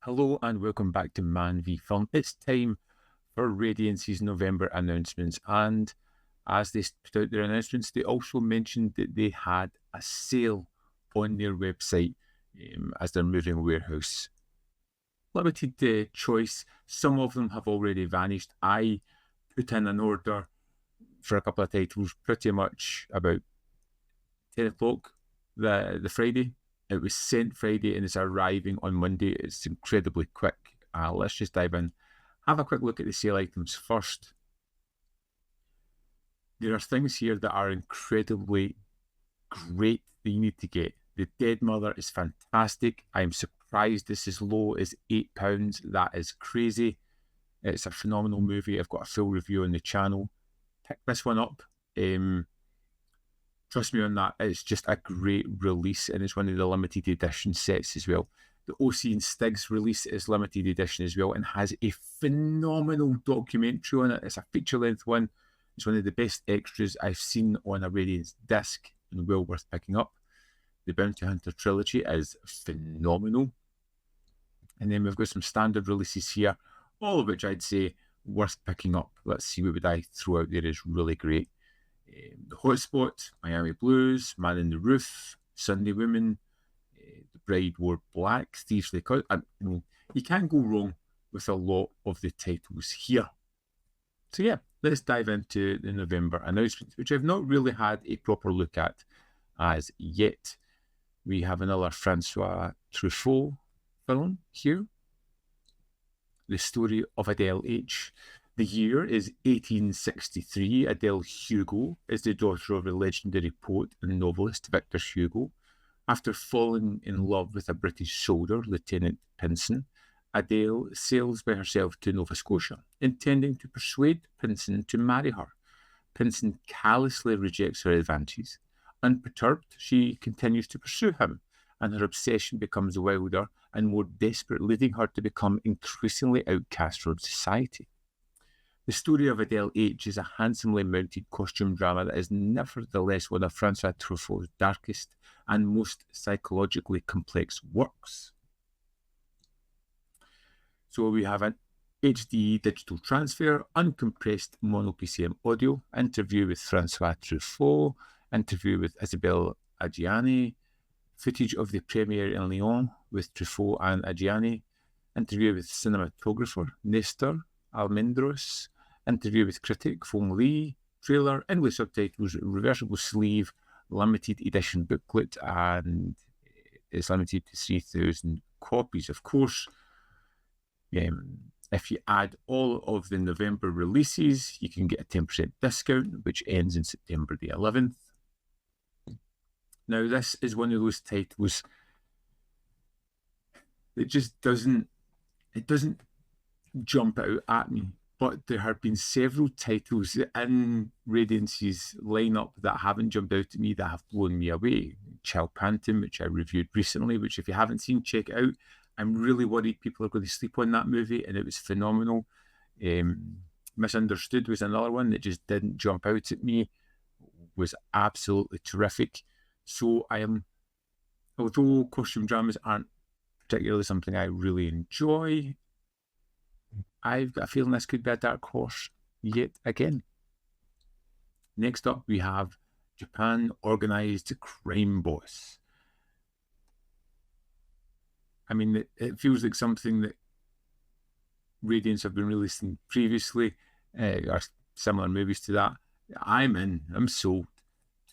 Hello and welcome back to ManVFilm. It's time for Radiance's November announcements, and as they put out their announcements, they also mentioned that they had a sale on their website as their moving warehouse. Limited choice. Some of them have already vanished. I put in an order for a couple of titles pretty much about 10 o'clock the Friday. It was sent Friday and it's arriving on Monday. It's incredibly quick. Let's just dive in. Have a quick look at the sale items first. There are things here that are incredibly great that you need to get. The Dead Mother is fantastic. I'm surprised this is low as £8. That is crazy. It's a phenomenal movie. I've got a full review on the channel. Pick this one up. Trust me on that. It's just a great release, and it's one of the limited edition sets as well. The OC and Stig's release is limited edition as well and has a phenomenal documentary on it. It's a feature-length one. It's one of the best extras I've seen on a Radiance disc and well worth picking up. The Bounty Hunter trilogy is phenomenal. And then we've got some standard releases here, all of which I'd say worth picking up. Let's see what would I throw out there is really great. The Hotspot, Miami Blues, Man in the Roof, Sunday Women, The Bride Wore Black, Thieves Lake Out. I mean, you can't go wrong with a lot of the titles here. So yeah, let's dive into the November announcements, which I've not really had a proper look at as yet. We have another Francois Truffaut film here. The Story of Adel H. The year is 1863. Adele Hugo is the daughter of a legendary poet and novelist, Victor Hugo. After falling in love with a British soldier, Lieutenant Pinson, Adele sails by herself to Nova Scotia, intending to persuade Pinson to marry her. Pinson callously rejects her advances. Unperturbed, she continues to pursue him, and her obsession becomes wilder and more desperate, leading her to become increasingly outcast from society. The Story of Adel H is a handsomely mounted costume drama that is nevertheless one of Francois Truffaut's darkest and most psychologically complex works. So we have an HD digital transfer, uncompressed mono PCM audio, interview with Francois Truffaut, interview with Isabelle Adjani, footage of the premiere in Lyon with Truffaut and Adjani, interview with cinematographer Nestor Almendros, interview with critic Fong Lee, trailer, English subtitles, reversible sleeve, limited edition booklet, and it's limited to 3,000 copies, of course. If you add all of the November releases, you can get a 10% discount, which ends in September the 11th. Now, this is one of those titles that just doesn't jump out at me. But there have been several titles in Radiance's lineup that haven't jumped out at me, that have blown me away. Child Pantom, which I reviewed recently, which if you haven't seen, check it out. I'm really worried people are going to sleep on that movie, and it was phenomenal. Misunderstood was another one that just didn't jump out at me, was absolutely terrific. So although costume dramas aren't particularly something I really enjoy, I've got a feeling this could be a dark horse yet again. Next up, we have Japan Organized Crime Boss. I mean, it feels like something that Radiance have been releasing previously, or similar movies to that. I'm sold.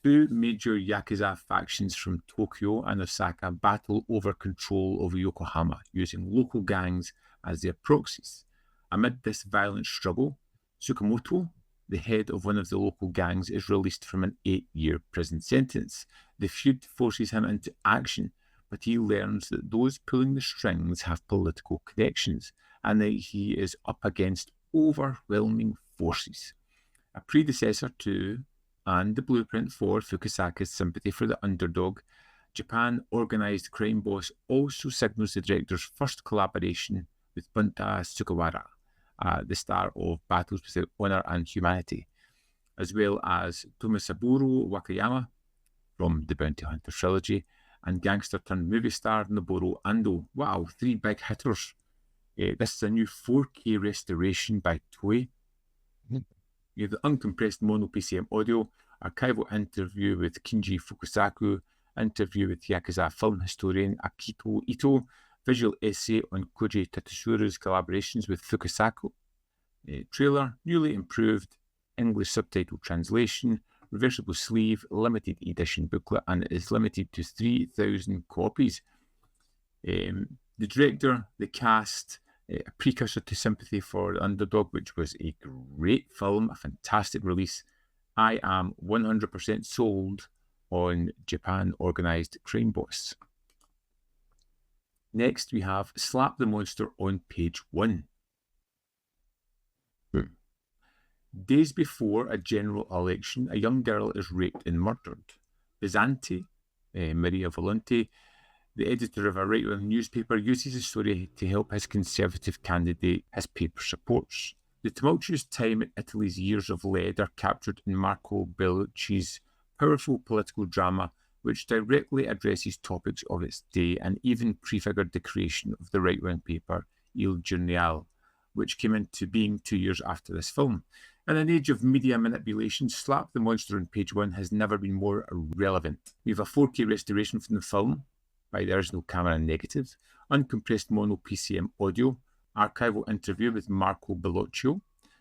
Two major Yakuza factions from Tokyo and Osaka battle over control over Yokohama, using local gangs as their proxies. Amid this violent struggle, Tsukamoto, the head of one of the local gangs, is released from an 8-year prison sentence. The feud forces him into action, but he learns that those pulling the strings have political connections and that he is up against overwhelming forces. A predecessor to and the blueprint for Fukasaka's sympathy for the underdog, Japan Organized Crime Boss also signals the director's first collaboration with Bunta Sugawara, the star of Battles Without Honor and Humanity, as well as Tomisaburo Wakayama from the Bounty Hunter trilogy, and gangster-turned-movie star Noboru Ando. Wow, 3 big hitters This is a new 4K restoration by Toei. You have the uncompressed mono PCM audio, archival interview with Kinji Fukusaku, interview with Yakuza film historian Akito Ito, visual essay on Koji Tatsura's collaborations with Fukusaku, trailer, newly improved English subtitle translation, reversible sleeve, limited edition booklet, and it is limited to 3,000 copies. The director, the cast, a precursor to Sympathy for the Underdog, which was a great film, a fantastic release. I am 100% sold on Japan Organized Crime Boss. Next, we have Slap the Monster on page 1. Days before a general election, a young girl is raped and murdered. Bizanti, Maria Volonte, the editor of a right-wing newspaper, uses the story to help his conservative candidate his paper supports. The tumultuous time in Italy's years of lead are captured in Marco Bellucci's powerful political drama, which directly addresses topics of its day and even prefigured the creation of the right-wing paper Il Giornale, which came into being 2 years after this film. In an age of media manipulation, Slap the Monster on page 1 has never been more relevant. We have a 4K restoration from the film by the original camera negative, uncompressed mono PCM audio, archival interview with Marco Bellocchio,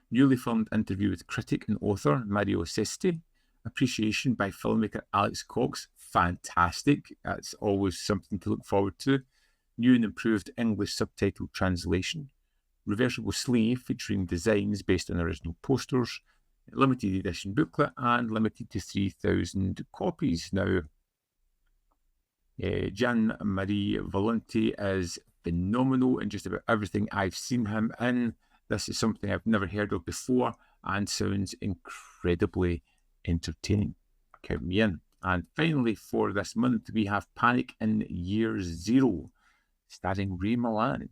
newly filmed interview with critic and author Mario Sesti, appreciation by filmmaker Alex Cox, fantastic, that's always something to look forward to, new and improved English subtitle translation, reversible sleeve featuring designs based on original posters, limited edition booklet, and limited to 3,000 copies. Now, Gian-Marie Volonte is phenomenal in just about everything I've seen him in. This is something I've never heard of before and sounds incredibly entertaining. Count me in. And finally, for this month, we have Panic in Year Zero, starring Ray Milland.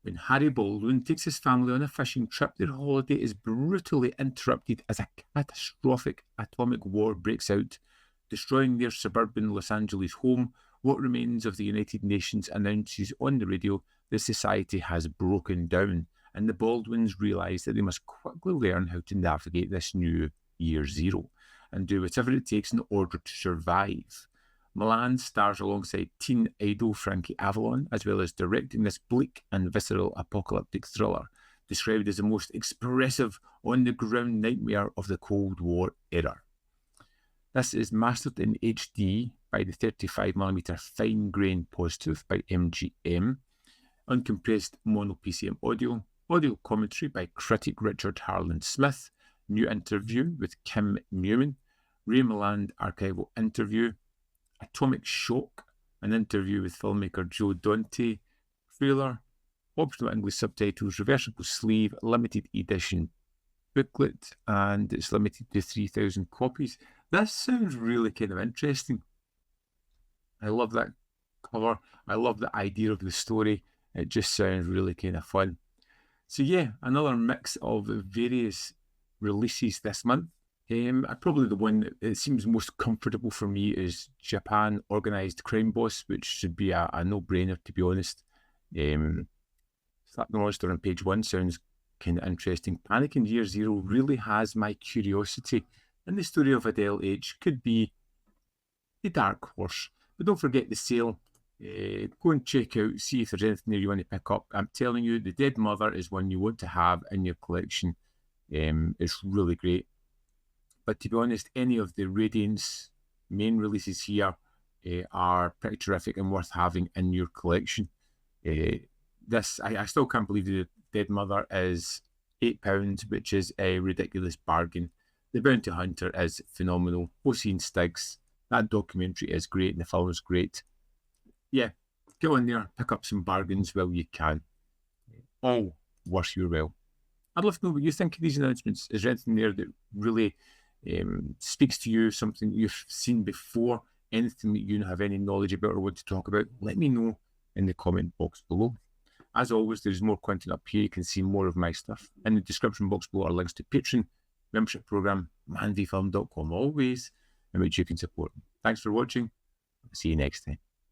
When Harry Baldwin takes his family on a fishing trip, their holiday is brutally interrupted as a catastrophic atomic war breaks out, destroying their suburban Los Angeles home. What remains of the United Nations announces on the radio that society has broken down, and the Baldwins realise that they must quickly learn how to navigate this new Year Zero and do whatever it takes in order to survive. Milland stars alongside teen idol Frankie Avalon, as well as directing this bleak and visceral apocalyptic thriller, described as the most expressive, on-the-ground nightmare of the Cold War era. This is mastered in HD by the 35mm fine-grain positive by MGM, uncompressed mono PCM audio, audio commentary by critic Richard Harland Smith, new interview with Kim Newman, Ray Milland archival interview, Atomic Shock, an interview with filmmaker Joe Dante, trailer, optional English subtitles, reversible sleeve, limited edition booklet, and it's limited to 3,000 copies. This sounds really kind of interesting. I love that cover. I love the idea of the story. It just sounds really kind of fun. So yeah, another mix of various releases this month. Probably the one that seems most comfortable for me is Japan Organized Crime Boss, which should be a no-brainer, to be honest. Slap the Monster on page 1 sounds kind of interesting. Panic in Year Zero really has my curiosity, and the story of Adel H could be the dark horse. But don't forget the sale. Go and check out, see if there's anything there you want to pick up. I'm telling you, The Dead Mother is one you want to have in your collection. It's really great. But to be honest, any of the Radiance main releases here are pretty terrific and worth having in your collection. I still can't believe The Dead Mother is £8, which is a ridiculous bargain. The Bounty Hunter is phenomenal. O.C. and Stiggs, that documentary is great and the film is great. Yeah, go in there, pick up some bargains while you can. All worth your while. I'd love to know what you think of these announcements. Is there anything there that really speaks to you, something you've seen before, anything that you have any knowledge about or want to talk about? Let me know in the comment box below. As always, there's more content up here. You can see more of my stuff. In the description box below are links to Patreon, membership program, ManVFilm.com, always, in which you can support me. Thanks for watching. See you next time.